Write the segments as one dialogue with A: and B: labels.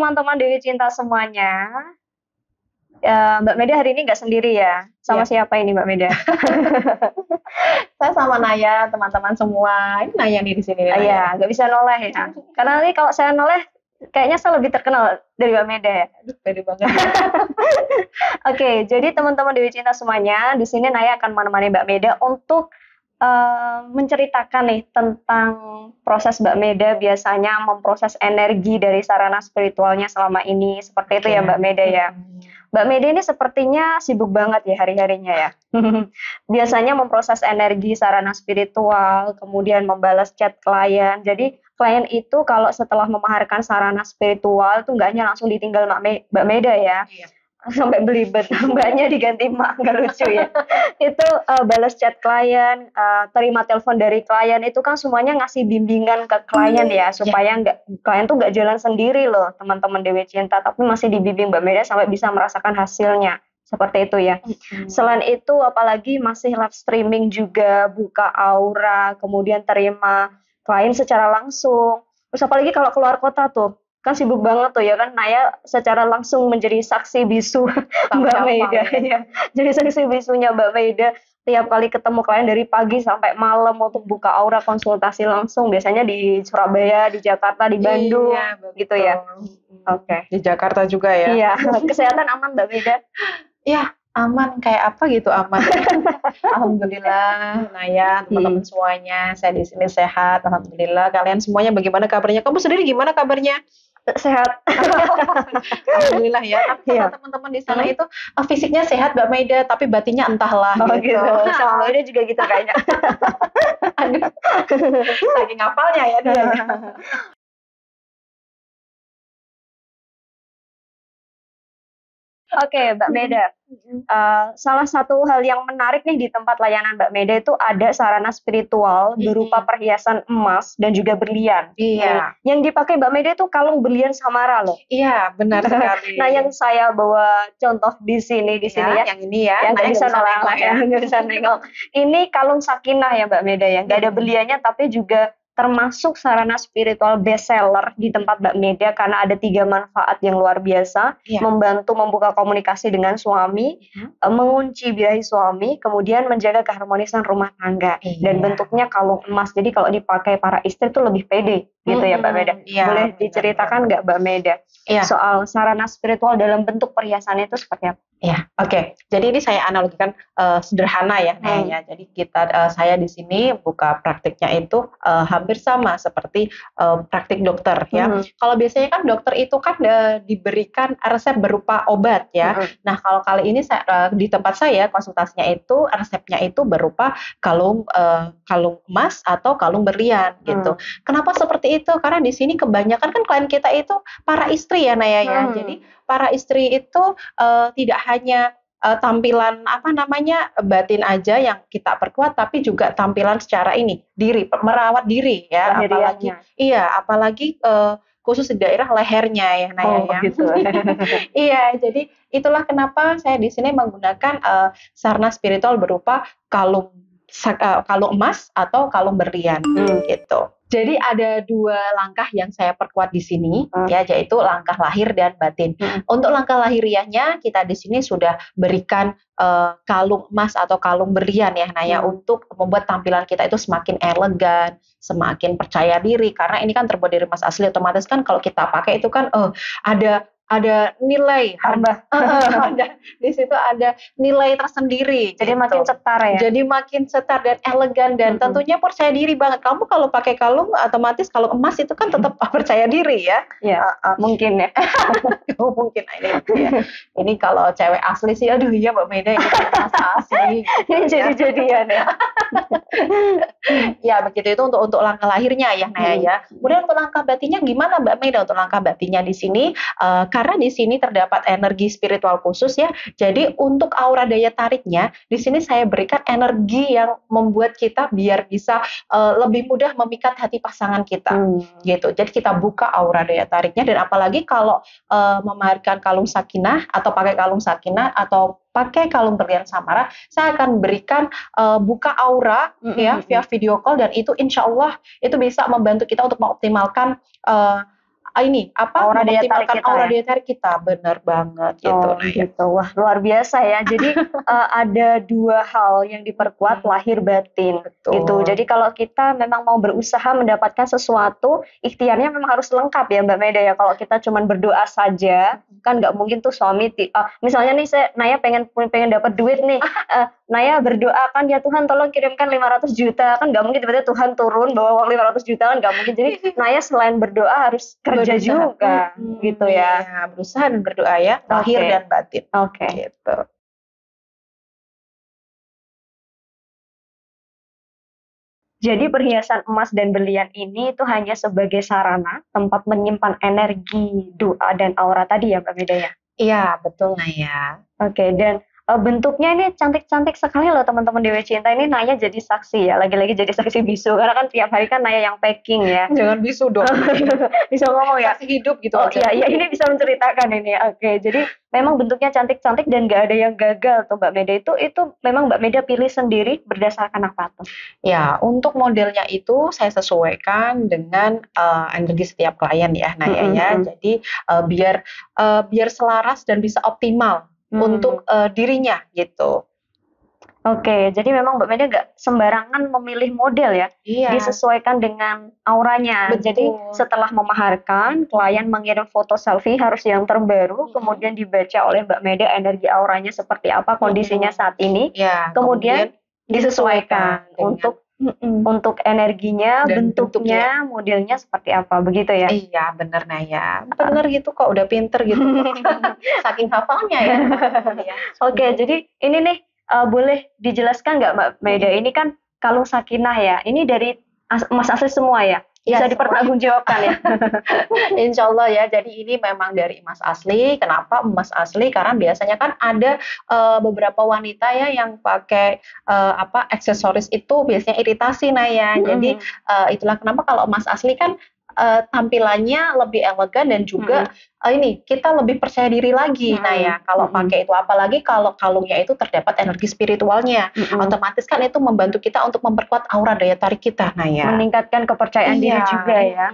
A: teman-teman Dewi Cinta semuanya. Mbak Meda hari ini nggak sendiri ya? Sama siapa ini Mbak Meda?
B: Saya sama Naya, teman-teman semua. Ini Naya nih di sini.
A: Iya, nggak bisa noleh ya. Karena nanti kalau saya noleh, kayaknya saya lebih terkenal dari Mbak Meda ya.
B: Aduh, pede banget.
A: Oke, jadi teman-teman Dewi Cinta semuanya, di sini Naya akan menemani Mbak Meda untuk menceritakan nih tentang proses Mbak Meda biasanya memproses energi dari sarana spiritualnya selama ini. Seperti itu ya Mbak Meda ya. Mbak Meda ini sepertinya sibuk banget ya hari-harinya ya. Biasanya memproses energi sarana spiritual, kemudian membalas chat klien. Jadi klien itu kalau setelah memaharkan sarana spiritual itu nggak hanya langsung ditinggal Mbak Meda ya.
B: Iya.
A: Sampai belibet, mbaknya diganti mak, nggak lucu ya. Itu balas chat klien, terima telepon dari klien, itu kan semuanya ngasih bimbingan ke klien ya, supaya klien tuh nggak jalan sendiri loh teman-teman Dewi Cinta, tapi masih dibimbing Mbak Meda sampai bisa merasakan hasilnya. Seperti itu ya. Selain itu apalagi masih live streaming juga, buka aura, kemudian terima klien secara langsung. Terus apalagi kalau keluar kota tuh, kan sibuk banget tuh ya kan, Naya secara langsung menjadi saksi bisu Mbak Meda ya. Jadi saksi bisunya Mbak Meda tiap kali ketemu klien dari pagi sampai malam untuk buka aura konsultasi langsung, biasanya di Surabaya, di Jakarta, di Bandung, gitu ya. Oke.
B: Di Jakarta juga ya.
A: Iya, kesehatan aman Mbak Meda?
B: Ya, aman kayak apa gitu aman. Alhamdulillah, Naya, teman-teman semuanya, saya di sini sehat. Alhamdulillah. Kalian semuanya bagaimana kabarnya? Kamu sendiri gimana kabarnya?
A: Sehat.
B: Alhamdulillah ya. Tapi teman-teman di sana itu fisiknya sehat Mbak Meda, tapi batinnya entahlah gitu.
A: Sama Mbak Meda juga gitu kayaknya.
B: Aduh, saking ngapalnya ya dia.
A: Oke, Mbak Meda. Salah satu hal yang menarik nih di tempat layanan Mbak Meda itu ada sarana spiritual berupa perhiasan emas dan juga berlian.
B: Iya.
A: Yang dipakai Mbak Meda itu kalung berlian Samara loh.
B: Iya, benar sekali.
A: Nah, yang saya bawa contoh di sini ya.
B: Yang ini ya.
A: Yang nggak bisa nolak ya, nggak bisa nengok. Ini kalung sakinah ya Mbak Meda ya. Nggak ada berliannya tapi juga termasuk sarana spiritual best seller di tempat Mbak Meda karena ada 3 manfaat yang luar biasa, membantu membuka komunikasi dengan suami, mengunci birahi suami, kemudian menjaga keharmonisan rumah tangga, dan bentuknya kalung emas. Jadi kalau dipakai para istri itu lebih pede gitu ya Mbak Meda. Boleh diceritakan nggak Mbak Meda soal sarana spiritual dalam bentuk perhiasan itu seperti apa?
B: Ya, oke. Jadi ini saya analogikan sederhana ya, Naya. Jadi saya di sini buka praktiknya itu hampir sama seperti praktik dokter ya. Kalau biasanya kan dokter itu kan diberikan resep berupa obat ya. Nah, kalau kali ini di tempat saya konsultasinya itu resepnya itu berupa kalung emas atau kalung berlian gitu. Kenapa seperti itu? Karena di sini kebanyakan kan klien kita itu para istri ya, Naya ya. Jadi para istri itu tidak hanya tampilan batin aja yang kita perkuat, tapi juga tampilan secara merawat diri ya. Apalagi khusus di daerah lehernya ya, Naya ya. Gitu. Iya, jadi itulah kenapa saya di sini menggunakan sarana spiritual berupa kalung emas atau kalung berlian gitu. Jadi ada 2 langkah yang saya perkuat di sini ya, yaitu langkah lahir dan batin. Untuk langkah lahiriahnya kita di sini sudah berikan kalung emas atau kalung berlian ya, Naya, untuk membuat tampilan kita itu semakin elegan, semakin percaya diri, karena ini kan terbuat dari emas asli, otomatis kan kalau kita pakai itu kan ada nilai tambah, di situ ada nilai tersendiri.
A: Jadi
B: gitu.
A: makin cetar ya.
B: Jadi makin cetar dan elegan dan tentunya percaya diri banget. Kamu kalau pakai kalung otomatis kalau emas itu kan tetap percaya diri ya.
A: Iya, mungkin ya.
B: Mungkin ini ya. Ini kalau cewek asli sih, aduh iya Mbak Meda ini emas asli.
A: Ini jadi-jadian ya.
B: Ya begitu, itu untuk langkah lahirnya ya, Naya ya. Kemudian untuk langkah batinnya gimana Mbak Meda? Untuk langkah batinnya di sini karena di sini terdapat energi spiritual khusus ya. Jadi untuk aura daya tariknya di sini saya berikan energi yang membuat kita biar bisa lebih mudah memikat hati pasangan kita. Gitu. Jadi kita buka aura daya tariknya, dan apalagi kalau memaharkan kalung sakinah atau pakai kalung sakinah atau pakai kalung berlian Samara, saya akan berikan buka aura ya via video call, dan itu insya Allah itu bisa membantu kita untuk mengoptimalkan ini apa
A: Aura daya tarik
B: mengoptimalkan
A: kita
B: aura
A: ya.
B: daya tarik kita, benar banget gitu
A: Oh
B: Naya.
A: gitu, wah luar biasa ya. Jadi ada dua hal yang diperkuat, lahir batin
B: Betul.
A: gitu. Jadi kalau kita memang mau berusaha mendapatkan sesuatu, ikhtiarnya memang harus lengkap ya Mbak Meda ya. Kalau kita cuman berdoa saja, kan nggak mungkin tuh suami. Misalnya nih Naya pengen dapat duit nih, Naya berdoa kan ya Tuhan tolong kirimkan 500 juta, kan nggak mungkin tiba-tiba Tuhan turun bawa uang 500 juta, kan nggak mungkin. Jadi Naya selain berdoa harus kerja juga gitu ya.
B: Iya, berusaha dan berdoa ya, lahir
A: Oke.
B: dan batin.
A: Oke.
B: Gitu.
A: Jadi perhiasan emas dan berlian ini itu hanya sebagai sarana, tempat menyimpan energi, doa, dan aura tadi ya Mbak Meda ya?
B: Iya, betul Naya.
A: Oke, dan bentuknya ini cantik-cantik sekali loh teman-teman Dewi Cinta. Ini Naya jadi saksi ya, lagi-lagi jadi saksi bisu. Karena kan tiap hari kan Naya yang packing ya.
B: Jangan bisu dong.
A: Bisa ngomong ya?
B: Kasih hidup gitu
A: Oh
B: aja.
A: iya, ini bisa menceritakan ini. Oke, jadi memang bentuknya cantik-cantik dan gak ada yang gagal tuh Mbak Meda. Itu memang Mbak Meda pilih sendiri berdasarkan apa tuh?
B: Ya, untuk modelnya itu saya sesuaikan dengan energi setiap klien ya Naya ya. Jadi biar selaras dan bisa optimal untuk dirinya gitu.
A: Oke, jadi memang Mbak Meda nggak sembarangan memilih model ya,
B: Iya.
A: disesuaikan dengan auranya.
B: Betul.
A: Jadi setelah memaharkan, klien mengirim foto selfie harus yang terbaru, kemudian dibaca oleh Mbak Meda energi auranya seperti apa, kondisinya saat ini,
B: Ya,
A: kemudian disesuaikan untuk energinya,
B: Dan
A: bentuknya, modelnya seperti apa, begitu ya?
B: Iya, bener Naya. Bener gitu kok, udah pinter gitu. Saking hafalnya ya.
A: Oke, jadi ini nih boleh dijelaskan nggak Mbak Meda? Ini kan kalung sakinah ya. Ini dari emas asli semua ya? Bisa
B: Ya,
A: dipertanggungjawabkan ya?
B: Insya Allah ya. Jadi ini memang dari emas asli. Kenapa emas asli? Karena biasanya kan ada beberapa wanita ya yang pakai aksesoris itu biasanya iritasi Naya. Jadi itulah kenapa kalau emas asli kan tampilannya lebih elegan dan juga ini kita lebih percaya diri lagi Naya kalau pakai itu, apalagi kalau kalungnya itu terdapat energi spiritualnya, otomatis kan itu membantu kita untuk memperkuat aura daya tarik kita Naya,
A: meningkatkan kepercayaan diri juga ya.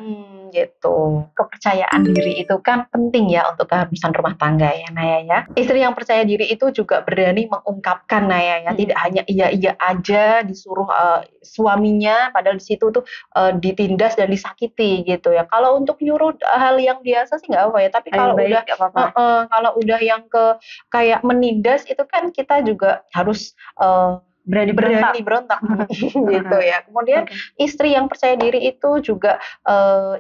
B: Gitu. Kepercayaan diri itu kan penting ya untuk keharusan rumah tangga ya Naya ya. Istri yang percaya diri itu juga berani mengungkapkan Naya ya, tidak hanya iya-iya aja disuruh suaminya padahal di situ tuh ditindas dan disakiti gitu ya. Kalau untuk nyuruh hal yang biasa sih nggak apa ya, tapi kalau kalau udah yang kayak menindas itu kan kita juga harus berani berontak gitu ya. Kemudian istri yang percaya diri itu juga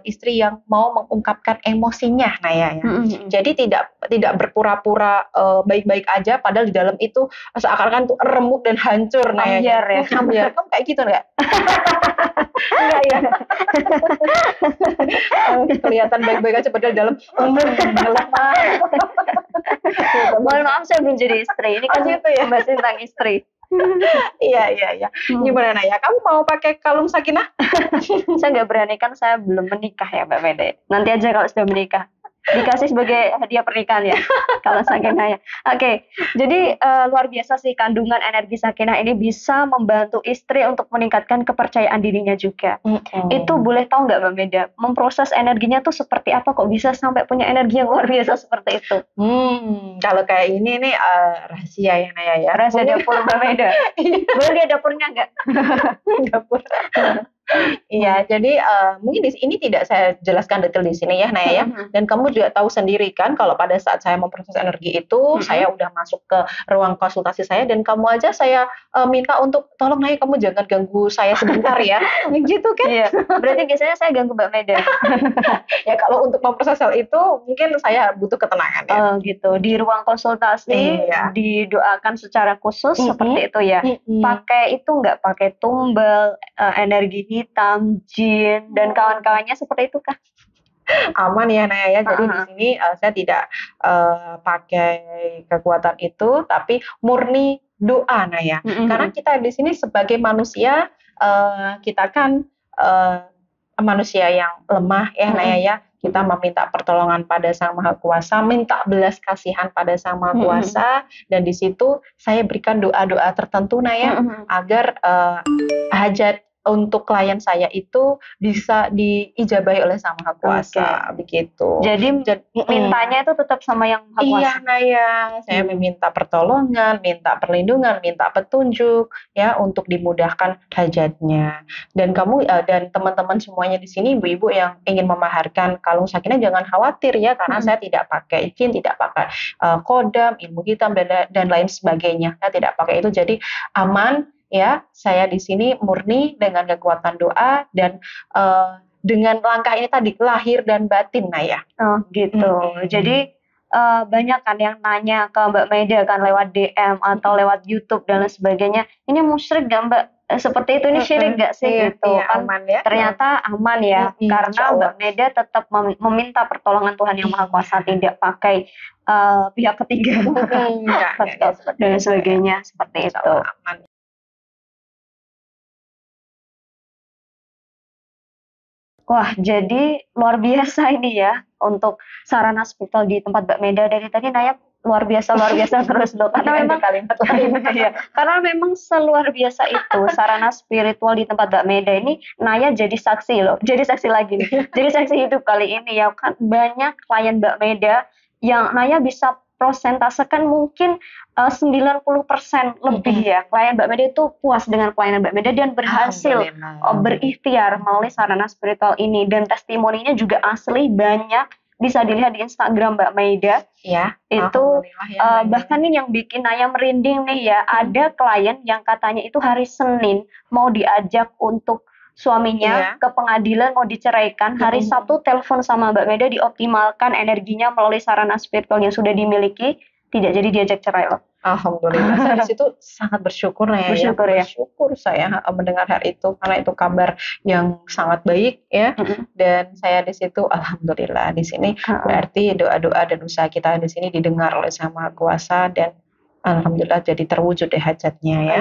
B: istri yang mau mengungkapkan emosinya Naya ya. Jadi tidak berpura-pura baik-baik aja padahal di dalam itu seakan-akan tuh remuk dan hancur Naya.
A: Ambiar ya.
B: Ambiar. Kamu kayak gitu enggak?
A: Enggak ya.
B: Kelihatan baik-baik aja padahal di dalam lemah.
A: Mohon maaf saya belum jadi istri. Ini kan
B: gitu ya.
A: Membahas tentang istri.
B: Iya. Gimana Naya? Kamu mau pakai kalung sakinah?
A: Saya nggak berani, kan saya belum menikah ya Mbak Meda. Nanti aja kalau sudah menikah. Dikasih sebagai hadiah pernikahan ya, kalau sakinah ya. Oke, jadi luar biasa sih kandungan energi sakinah ini bisa membantu istri untuk meningkatkan kepercayaan dirinya juga. Itu boleh tahu nggak Mbak Meda, memproses energinya tuh seperti apa kok bisa sampai punya energi yang luar biasa seperti itu?
B: Kalau kayak ini nih rahasia ya Naya ya.
A: Rahasia dapur Mbak Meda. Boleh lihat dapurnya nggak?
B: Dapur. Iya, jadi mungkin ini tidak saya jelaskan detail di sini ya Naya ya. Dan kamu juga tahu sendiri kan kalau pada saat saya memproses energi itu saya udah masuk ke ruang konsultasi saya dan kamu aja saya minta untuk tolong Naya kamu jangan ganggu saya sebentar ya. Gitu kan?
A: Iya. Berarti biasanya saya ganggu Mbak Meda.
B: Ya kalau untuk memproses hal itu mungkin saya butuh ketenangan ya.
A: Gitu. Di ruang konsultasi didoakan secara khusus seperti itu ya. Pakai itu nggak pakai tumbal, energi hitam, jin dan kawan-kawannya seperti itu kah?
B: Aman ya Naya ya. Jadi di sini saya tidak pakai kekuatan itu, tapi murni doa Naya. Karena kita di sini sebagai manusia kita kan manusia yang lemah ya Naya ya. Kita meminta pertolongan pada Sang Maha Kuasa, minta belas kasihan pada Sang Maha Kuasa, dan di situ saya berikan doa-doa tertentu Naya agar hajat untuk klien saya itu bisa diijabahi oleh Sang Maha Kuasa, begitu.
A: Jadi mintanya itu tetap sama Yang Maha Kuasa.
B: Iya, Naya, saya meminta pertolongan, minta perlindungan, minta petunjuk ya untuk dimudahkan hajatnya. Dan kamu dan teman-teman semuanya di sini, ibu-ibu yang ingin memaharkan kalung sakinah, jangan khawatir ya, karena saya tidak pakai jin, tidak pakai kodam, ilmu hitam dan lain sebagainya. Saya tidak pakai itu, jadi aman. Ya, saya di sini murni dengan kekuatan doa dan dengan langkah ini tadi lahir dan batin, Naya.
A: Oh gitu. Jadi banyak kan yang nanya ke Mbak Maida kan lewat DM atau lewat YouTube dan lain sebagainya. Ini musyrik gak Mbak? Seperti itu, ini syirik gak sih gitu? Kan
B: aman ya.
A: Ternyata aman ya, karena Mbak Maida tetap meminta pertolongan Tuhan Yang Maha Kuasa, tidak pakai pihak ketiga dan sebagainya, seperti itu.
B: Aman.
A: Wah, jadi luar biasa ini ya untuk sarana spiritual di tempat Mbak Maida. Dari tadi Naya luar biasa terus dok. Karena memang karena memang seluar biasa itu sarana spiritual di tempat Mbak Maida ini. Naya jadi saksi loh, jadi saksi lagi nih. Jadi saksi hidup kali ini ya kan, banyak klien Mbak Maida yang Naya bisa prosentasekan mungkin 90% lebih ya. Klien Mbak Maida itu puas dengan pelayanan Mbak Maida dan berhasil berikhtiar melalui sarana spiritual ini, dan testimoninya juga asli banyak, bisa dilihat di Instagram Mbak Maida ya. Itu bahkan ini yang bikin Naya merinding nih ya, ada klien yang katanya itu hari Senin mau diajak untuk suaminya ke pengadilan, mau diceraikan. Hari Sabtu telepon sama Mbak Maida, dioptimalkan energinya melalui sarana spiritual yang sudah dimiliki, tidak jadi diajak cerai loh.
B: Alhamdulillah, saya di situ sangat bersyukur ya. Bersyukur saya mendengar hal itu, karena itu kabar yang sangat baik ya. Dan saya di situ alhamdulillah, di sini berarti doa-doa dan usaha kita di sini didengar oleh Sang Maha Kuasa, dan alhamdulillah jadi terwujud deh hajatnya ya.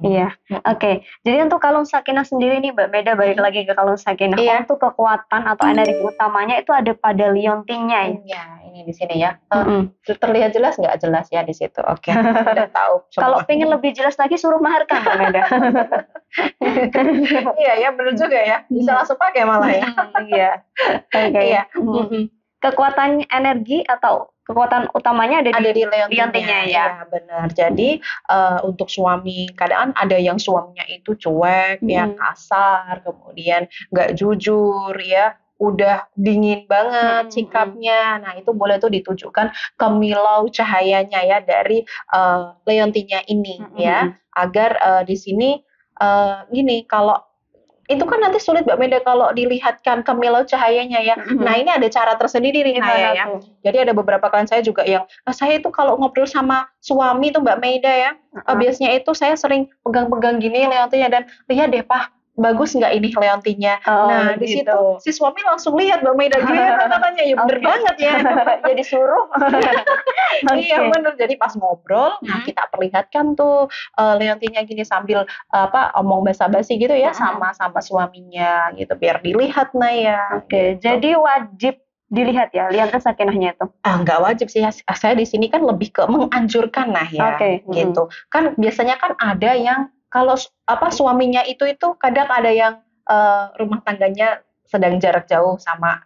A: Iya. Oke. Jadi untuk kalung sakinah sendiri nih Mbak Maida, balik lagi ke kalung sakinah. Untuk kekuatan atau energi utamanya itu ada pada liontinnya ya.
B: Iya, ini di sini ya. Terlihat jelas nggak? Jelas ya di situ. Oke. Udah tahu.
A: Kalau pengen lebih jelas lagi suruh maharkan Mbak Maida.
B: Iya, benar juga ya. Bisa langsung pakai malah ya.
A: Iya. Iya. Kekuatan energi atau kekuatan utamanya ada di liontinnya ya.
B: Benar. Jadi untuk suami, kadang ada yang suaminya itu cuek, ya kasar, kemudian nggak jujur ya, udah dingin banget sikapnya. Nah itu boleh tuh ditujukan ke milau cahayanya ya dari liontinnya ini ya, agar di sini gini, kalau itu kan nanti sulit Mbak Maida kalau dilihatkan kemilau cahayanya ya. Nah ini ada cara tersendiri nih Naya ya. Jadi ada beberapa klien saya juga yang saya itu kalau ngobrol sama suami tuh Mbak Maida ya, biasanya itu saya sering pegang-pegang gini leontinnya, dan lihat deh Pak, bagus nggak ini leontinnya. Nah di situ si suami langsung lihat Mbak Maida gimana katanya, ya bener banget ya.
A: Jadi suruh.
B: Iya bener. Jadi pas ngobrol, nah kita perlihatkan tuh leontinnya gini sambil omong basa-basi gitu ya sama suaminya gitu, biar dilihat Naya.
A: Jadi wajib dilihat ya liontin sakinahnya itu?
B: Nggak wajib sih, saya di sini kan lebih ke menganjurkan nah ya, gitu. Kan biasanya kan ada yang kalau suaminya itu kadang ada yang rumah tangganya sedang jarak jauh sama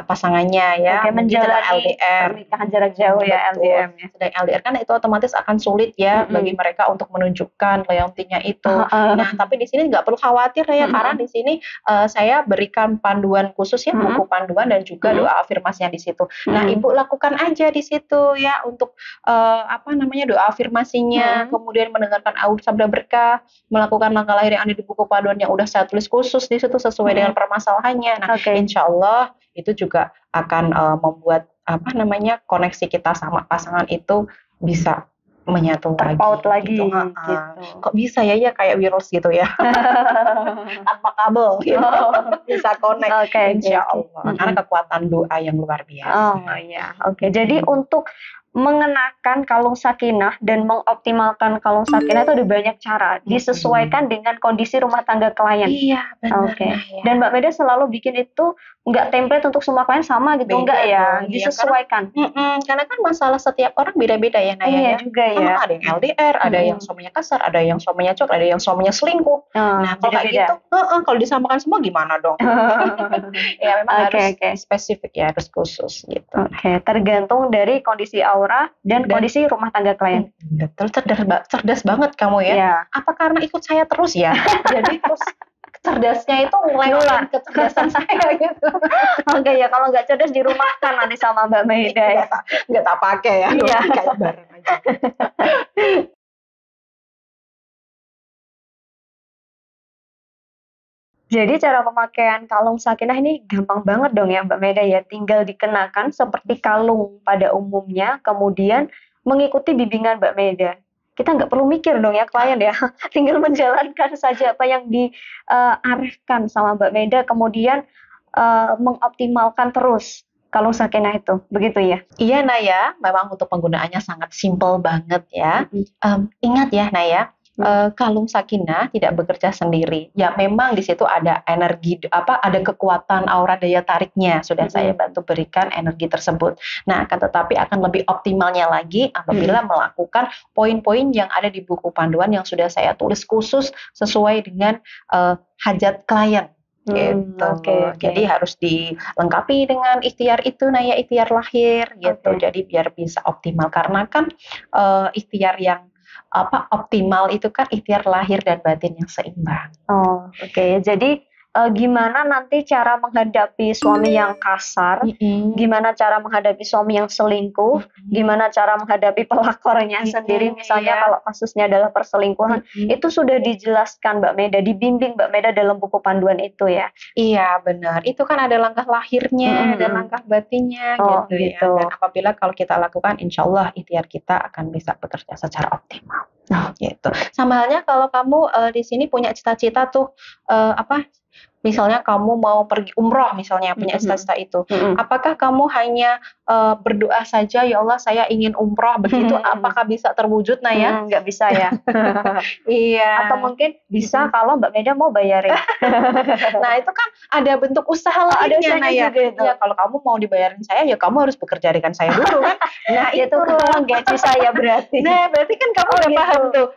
B: pasangannya ya,
A: menjalani pernikahan jarak jauh ya, LDM ya.
B: Sedang LDR kan itu otomatis akan sulit ya bagi mereka untuk menunjukkan leontinnya itu. Nah tapi di sini nggak perlu khawatir ya, karena di sini saya berikan panduan khusus ya, buku panduan dan juga doa afirmasinya di situ. Nah ibu lakukan aja di situ ya untuk doa afirmasinya, kemudian mendengarkan audio sabda berkah, melakukan langkah lahir yang ada di buku panduan yang udah saya tulis khusus di situ sesuai dengan permasalahannya. Nah, insya Allah itu juga akan membuat koneksi kita sama pasangan itu bisa menyatu
A: terpaut lagi. Gitu.
B: Kok bisa ya kayak virus gitu ya, tanpa kabel gitu. Bisa connect insya Allah. Karena kekuatan doa yang luar biasa.
A: Jadi untuk mengenakan kalung sakinah dan mengoptimalkan kalung sakinah itu ada banyak cara, disesuaikan dengan kondisi rumah tangga klien.
B: Iya, benar.
A: Dan Mbak Maida selalu bikin itu nggak template untuk semua klien sama gitu, enggak ya, disesuaikan.
B: Karena kan masalah setiap orang beda-beda ya Naya.
A: Iya juga ya.
B: Ada yang LDR, ada yang suaminya kasar, ada yang suaminya cok, ada yang suaminya selingkuh. Nah, kalau kayak
A: beda-beda.
B: gitu, kalau disamakan semua gimana dong? Ya memang harus spesifik ya, harus khusus gitu.
A: Oke, tergantung dari kondisi aura dan kondisi rumah tangga klien.
B: Betul, cerdas banget kamu ya.
A: Iya.
B: Apa karena ikut saya terus ya? Jadi terus cerdasnya itu ngelewatin kecerdasan saya gitu.
A: Oke ya, kalau nggak cerdas dirumahkan nanti sama Mbak Maida ya.
B: Nggak tak pakai ya,
A: Iya.
B: kayak bareng aja.
A: Jadi cara pemakaian kalung sakinah ini gampang banget dong ya Mbak Maida ya. Tinggal dikenakan seperti kalung pada umumnya, kemudian mengikuti bimbingan Mbak Maida. Kita nggak perlu mikir dong ya klien ya. Tinggal menjalankan saja apa yang diarahkan sama Mbak Maida, kemudian mengoptimalkan terus kalung sakinah itu. Begitu ya?
B: Iya Naya, memang untuk penggunaannya sangat simpel banget ya. Ingat ya Naya, kalung sakinah tidak bekerja sendiri. Ya memang di situ ada energi ada kekuatan aura daya tariknya. Sudah saya bantu berikan energi tersebut. Nah, akan tetapi akan lebih optimalnya lagi apabila melakukan poin-poin yang ada di buku panduan yang sudah saya tulis khusus sesuai dengan hajat klien. Gitu. Jadi harus dilengkapi dengan ikhtiar itu Naya, ikhtiar lahir gitu. Jadi biar bisa optimal karena kan ikhtiar yang optimal itu kan ikhtiar lahir dan batin yang seimbang.
A: Jadi gimana nanti cara menghadapi suami yang kasar, gimana cara menghadapi suami yang selingkuh, gimana cara menghadapi pelakornya sendiri, misalnya kalau kasusnya adalah perselingkuhan, itu sudah dijelaskan Mbak Maida, dibimbing Mbak Maida dalam buku panduan itu ya?
B: Iya benar, itu kan ada langkah lahirnya, ada langkah batinnya gitu ya. Dan apabila kalau kita lakukan, insya Allah ikhtiar kita akan bisa bekerja secara optimal. Gitu. Sama halnya kalau kamu di sini punya cita-cita tuh misalnya kamu mau pergi umroh misalnya punya cita-cita itu, apakah kamu hanya berdoa saja ya Allah saya ingin umroh begitu, apakah bisa terwujud Naya?
A: Nggak bisa ya.
B: Iya.
A: Atau mungkin bisa kalau Mbak Maida mau bayarin.
B: Nah itu kan ada bentuk usaha lainnya Naya. Ya kalau kamu mau dibayarin saya ya kamu harus bekerja dengan saya dulu kan. Nah itu
A: tolong gaji saya berarti.
B: Nah berarti kan kamu udah paham tuh.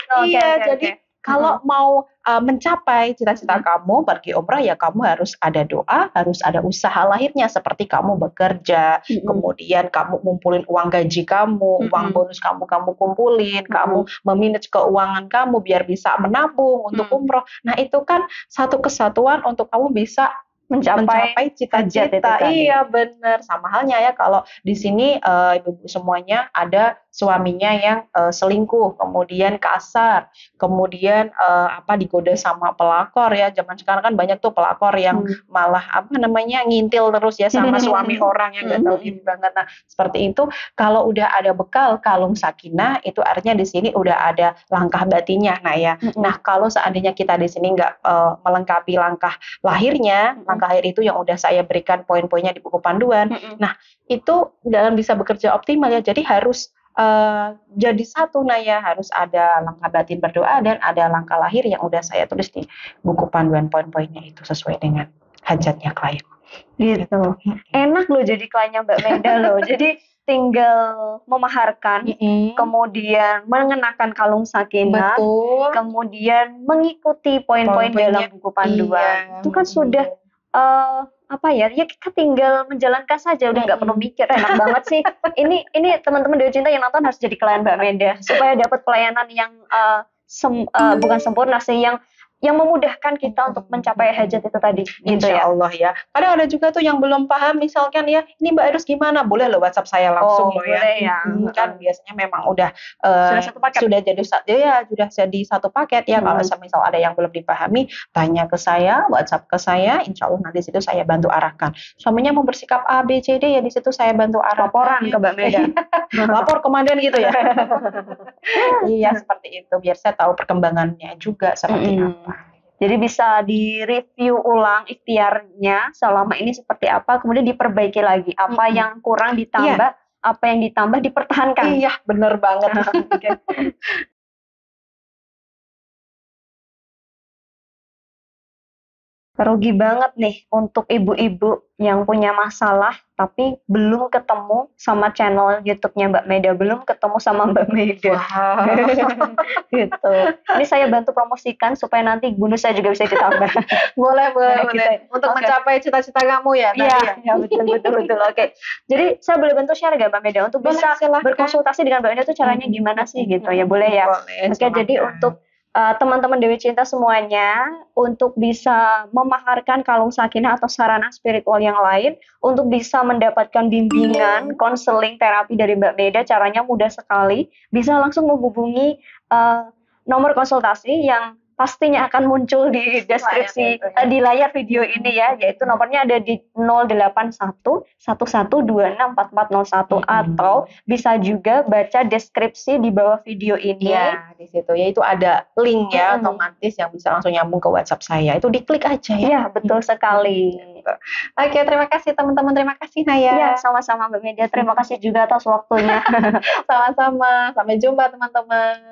B: Jadi kalau mau mencapai cita-cita kamu pergi umrah ya kamu harus ada doa, harus ada usaha lahirnya seperti kamu bekerja, kemudian kamu ngumpulin uang gaji kamu, uang bonus kamu kumpulin, kamu memanage keuangan kamu biar bisa menabung untuk umroh. Nah itu kan satu kesatuan untuk kamu bisa mencapai cita-cita. Iya benar. Sama halnya ya kalau di sini ibu-ibu semuanya ada suaminya yang selingkuh, kemudian kasar, kemudian digoda sama pelakor ya. Zaman sekarang kan banyak tuh pelakor yang malah ngintil terus ya sama suami orang yang nggak tahu diri banget. Nah seperti itu kalau udah ada bekal kalung sakinah itu artinya di sini udah ada langkah batinnya. Nah ya. Nah kalau seandainya kita di sini nggak melengkapi langkah lahirnya, langkah lahir itu yang udah saya berikan poin-poinnya di buku panduan. Nah itu dalam bisa bekerja optimal ya. Jadi harus jadi satu Naya, harus ada langkah batin berdoa dan ada langkah lahir yang udah saya tulis di buku panduan poin-poinnya itu sesuai dengan hajatnya klien.
A: Gitu. Enak loh jadi kliennya Mbak Maida loh. Jadi tinggal memaharkan, kemudian mengenakan kalung sakinah, kemudian mengikuti poin-poin dalam buku panduan. Itu kan sudah ya kita tinggal menjalankan saja, udah nggak perlu mikir. Enak banget sih. Ini teman-teman Dewa Cinta yang nonton harus jadi klien Mbak Maida supaya dapat pelayanan yang bukan sempurna sih, yang memudahkan kita untuk mencapai hajat itu tadi. Gitu
B: Insya Allah ya. Kadang ada juga tuh yang belum paham, misalkan ya, ini Mbak harus gimana? Boleh loh WhatsApp saya langsung loh ya. Kan biasanya memang udah
A: sudah satu paket.
B: Sudah jadi satu paket ya. Kalau misal ada yang belum dipahami, tanya ke saya, WhatsApp ke saya, insya Allah nanti situ saya bantu arahkan. Suaminya mau bersikap A, B, C, D ya di situ saya bantu arahkan.
A: Laporan ke Mbak Maida.
B: Lapor komandan gitu ya. Iya seperti itu. Biar saya tahu perkembangannya juga seperti apa.
A: Jadi bisa di-review ulang ikhtiarnya selama ini seperti apa, kemudian diperbaiki lagi. Apa yang kurang ditambah, apa yang ditambah dipertahankan.
B: Iya, bener banget.
A: rugi banget nih untuk ibu-ibu yang punya masalah tapi belum ketemu sama channel YouTube-nya Mbak Meda, belum ketemu sama Mbak Meda.
B: Wow.
A: Gitu. Ini saya bantu promosikan supaya nanti bonus saya juga bisa ditambah.
B: Boleh.
A: Gitu.
B: Untuk
A: Oke.
B: mencapai cita-cita kamu ya,
A: Iya,
B: Nadia.
A: ya betul. Oke. Jadi saya boleh bantu share nggak Mbak Meda untuk
B: Boleh,
A: bisa
B: silahkan.
A: berkonsultasi dengan Mbak Meda itu caranya gimana sih gitu ya, boleh ya?
B: Boleh,
A: Oke, jadi
B: silahkan.
A: untuk teman-teman Dewi Cinta semuanya, untuk bisa memaharkan kalung sakinah atau sarana spiritual yang lain, untuk bisa mendapatkan bimbingan, konseling, terapi dari Mbak Meda, caranya mudah sekali. Bisa langsung menghubungi nomor konsultasi yang pastinya akan muncul di deskripsi di layar video ini ya, yaitu nomornya ada di 081 11264401 atau bisa juga baca deskripsi di bawah video ini.
B: Iya, di situ yaitu ada link ya otomatis yang bisa langsung nyambung ke WhatsApp saya. Itu diklik aja ya.
A: Iya, betul sekali.
B: Oke, terima kasih teman-teman. Terima kasih Naya.
A: Iya, sama-sama Mbak Media. Terima kasih juga atas waktunya.
B: Sama-sama. Sampai jumpa teman-teman.